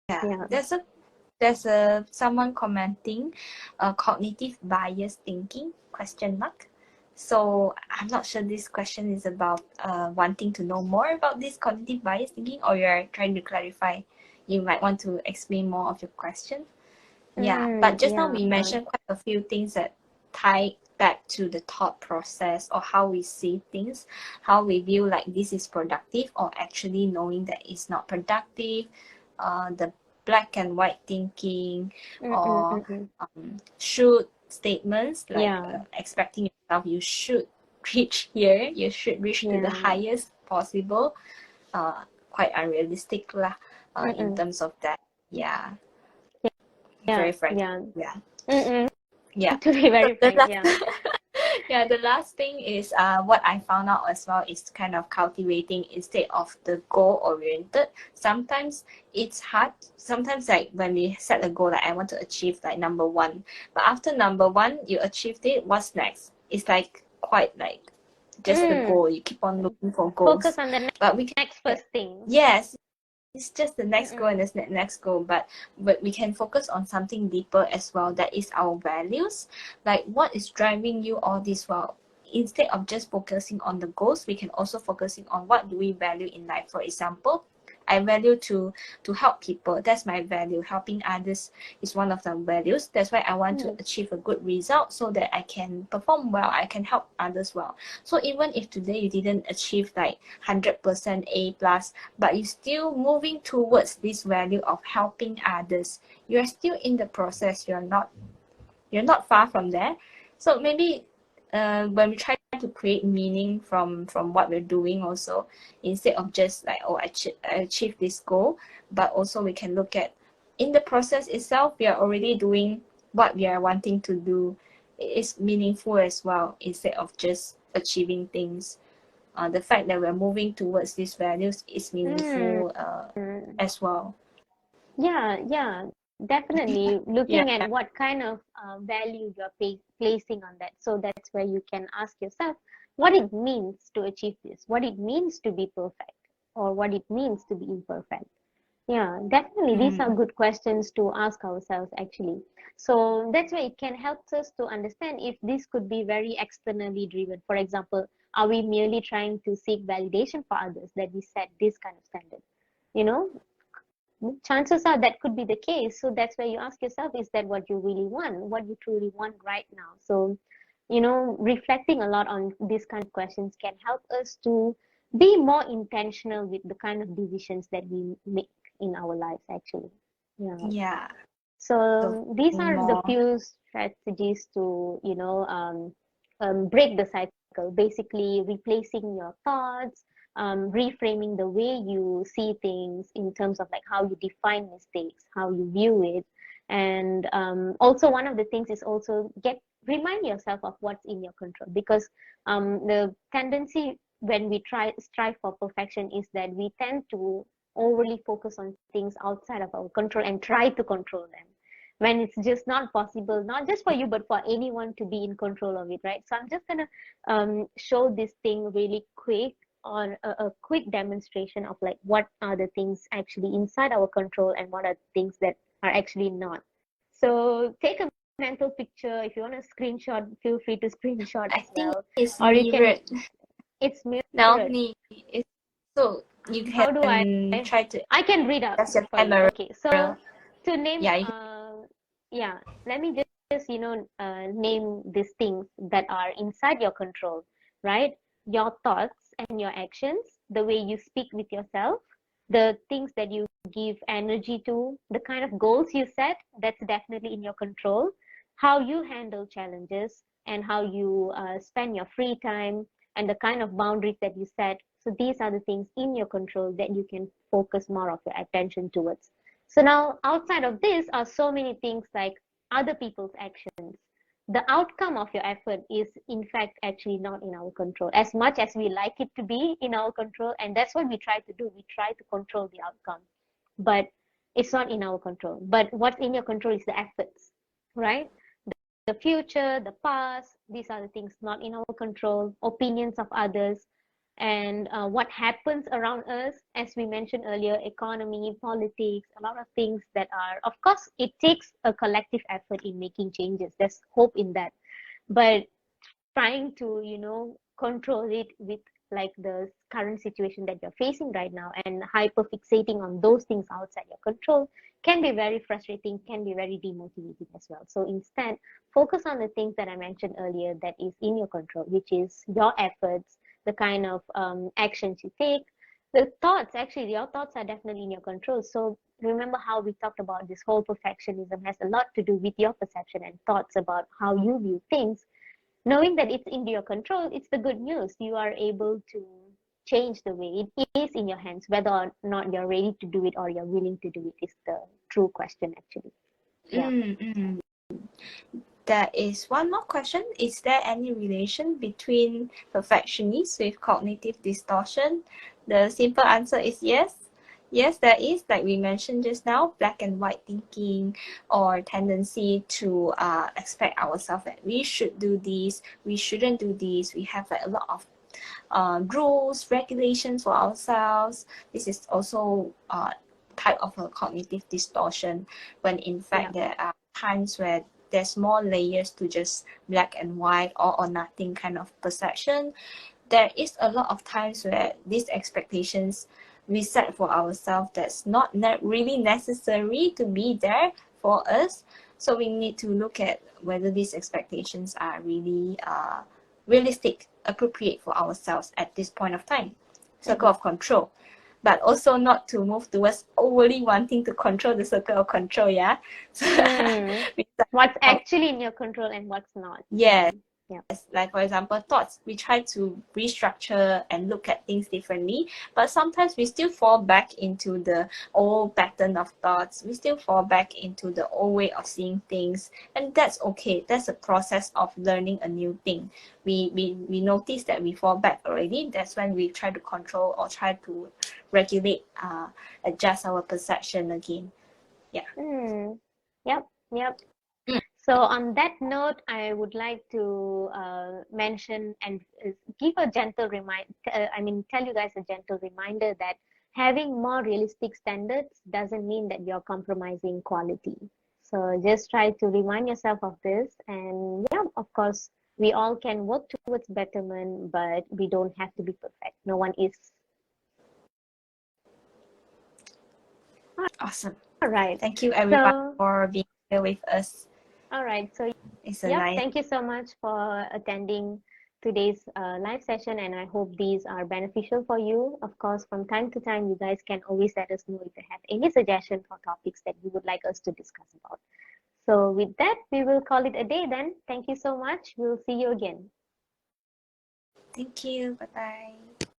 Yeah. Yeah. There's a someone commenting, cognitive bias thinking question mark. So I'm not sure this question is about wanting to know more about this cognitive bias thinking, or you're trying to clarify. You might want to explain more of your question. Yeah, but just now Yeah. we mentioned quite a few things that tie back to the thought process or how we see things, how we view like this is productive or actually knowing that it's not productive, the black and white thinking, or Mm-mm-mm-mm. should statements like Yeah. expecting yourself you should reach here, you should reach to the Yeah. highest possible, quite unrealistic lah, in Mm-mm. terms of that. Yeah, Yeah. very frank. Yeah. Yeah. Mm-mm. Yeah. To be So very the frank, last, yeah. yeah, the last thing is what I found out as well is kind of cultivating instead of the goal oriented. Sometimes it's hard. Sometimes like when we set a goal, like I want to achieve like number one, but after number one you achieved it, what's next? It's like quite like just a Mm. goal. You keep on looking for Focus goals, on the but we can next get, first thing. yes, it's just the next goal and the next goal, but we can focus on something deeper as well. That is our values, like what is driving you all this while. Instead of just focusing on the goals, we can also focusing on what do we value in life. For example, I value to help people. That's my value. Helping others is one of the values. That's why I want to achieve a good result so that I can perform well. I can help others well. So even if today you didn't achieve like 100% A plus, but you still moving towards this value of helping others, you are still in the process. You're not far from there. So maybe when we try to create meaning from what we're doing also, instead of just like, oh, I achieved this goal, but also we can look at in the process itself, we are already doing what we are wanting to do. It is meaningful as well, instead of just achieving things. The fact that we're moving towards these values is meaningful as well. Yeah, definitely. Yeah. Looking at what kind of value you're placing on that. So that's where you can ask yourself what it means to achieve this, what it means to be perfect, or what it means to be imperfect. Yeah, definitely. These are Mm. good questions to ask ourselves, actually. So that's why it can help us to understand if this could be very externally driven. For example, are we merely trying to seek validation for others that we set this kind of standard? You know, chances are that could be the case. So that's where you ask yourself, is that what you really want, what you truly want right now? So, reflecting a lot on these kind of questions can help us to be more intentional with the kind of decisions that we make in our lives, actually. Yeah. Yeah. So So these being are the more. few strategies to, break the cycle, basically replacing your thoughts, reframing the way you see things in terms of like how you define mistakes, how you view it. And also one of the things is also remind yourself of what's in your control, because the tendency when we strive for perfection is that we tend to overly focus on things outside of our control and try to control them when it's just not possible, not just for you but for anyone to be in control of it, right? So I'm just gonna show this thing really quick on a quick demonstration of like what are the things actually inside our control and what are things that are actually not. So take a mental picture. If you want to screenshot, feel free to screenshot I as think well, it's or you can, mirrored. it's Now, mirrored. it's so you How do can try to I can read out adjust your for you. camera. Okay, so to name, Yeah, yeah, let me just name these things that are inside your control, right? Your thoughts and your actions, the way you speak with yourself, the things that you give energy to, the kind of goals you set, that's definitely in your control. How you handle challenges and how you spend your free time, and the kind of boundaries that you set. So these are the things in your control that you can focus more of your attention towards. So now outside of this are so many things like other people's actions. The outcome of your effort is in fact actually not in our control as much as we like it to be in our control, and that's what we try to do. We try to control the outcome, but it's not in our control. But what's in your control is the efforts, right? The future, the past, these are the things not in our control, opinions of others, and what happens around us, as we mentioned earlier, economy, politics, a lot of things that are, of course, it takes a collective effort in making changes. There's hope in that. But trying to control it with like the current situation that you're facing right now and hyper fixating on those things outside your control can be very frustrating, can be very demotivating as well. So instead, focus on the things that I mentioned earlier that is in your control, which is your efforts, the kind of actions you take, the thoughts. Actually, your thoughts are definitely in your control. So remember how we talked about this whole perfectionism has a lot to do with your perception and thoughts about how you view things. Knowing that it's in your control, it's the good news. You are able to change the way. It is in your hands. Whether or not you're ready to do it or you're willing to do it is the true question, actually. Yeah. mm. There is one more question. Is there any relation between perfectionists with cognitive distortion? The simple answer is yes. Yes, there is, like we mentioned just now, black and white thinking or tendency to expect ourselves that we should do this, we shouldn't do this. We have like a lot of rules, regulations for ourselves. This is also type of a cognitive distortion, when in fact Yeah. there are times where there's more layers to just black and white, all or nothing kind of perception. There is a lot of times where these expectations we set for ourselves that's not really necessary to be there for us. So we need to look at whether these expectations are really realistic, appropriate for ourselves at this point of time. Circle of control. But also not to move towards overly wanting to control the circle of control, yeah? So What's actually in your control and what's not. yeah. Yeah. Like for example, thoughts. We try to restructure and look at things differently, but sometimes we still fall back into the old pattern of thoughts. We still fall back into the old way of seeing things, and that's okay. That's a process of learning a new thing. We notice that we fall back already. That's when we try to control or try to regulate, adjust our perception again. Yeah. Yep. Yep. So on that note, I would like to mention and give a gentle tell you guys a gentle reminder that having more realistic standards doesn't mean that you're compromising quality. So just try to remind yourself of this. And yeah, of course, we all can work towards betterment, but we don't have to be perfect. No one is. Awesome. All right. Thank you everyone So, for being here with us. all right. So It's a yep, nice. thank you so much for attending today's live session, and I hope these are beneficial for you. Of course, from time to time, you guys can always let us know if you have any suggestion for topics that you would like us to discuss about. So with that, we will call it a day then. Thank you so much. We'll see you again. Thank you. Bye bye.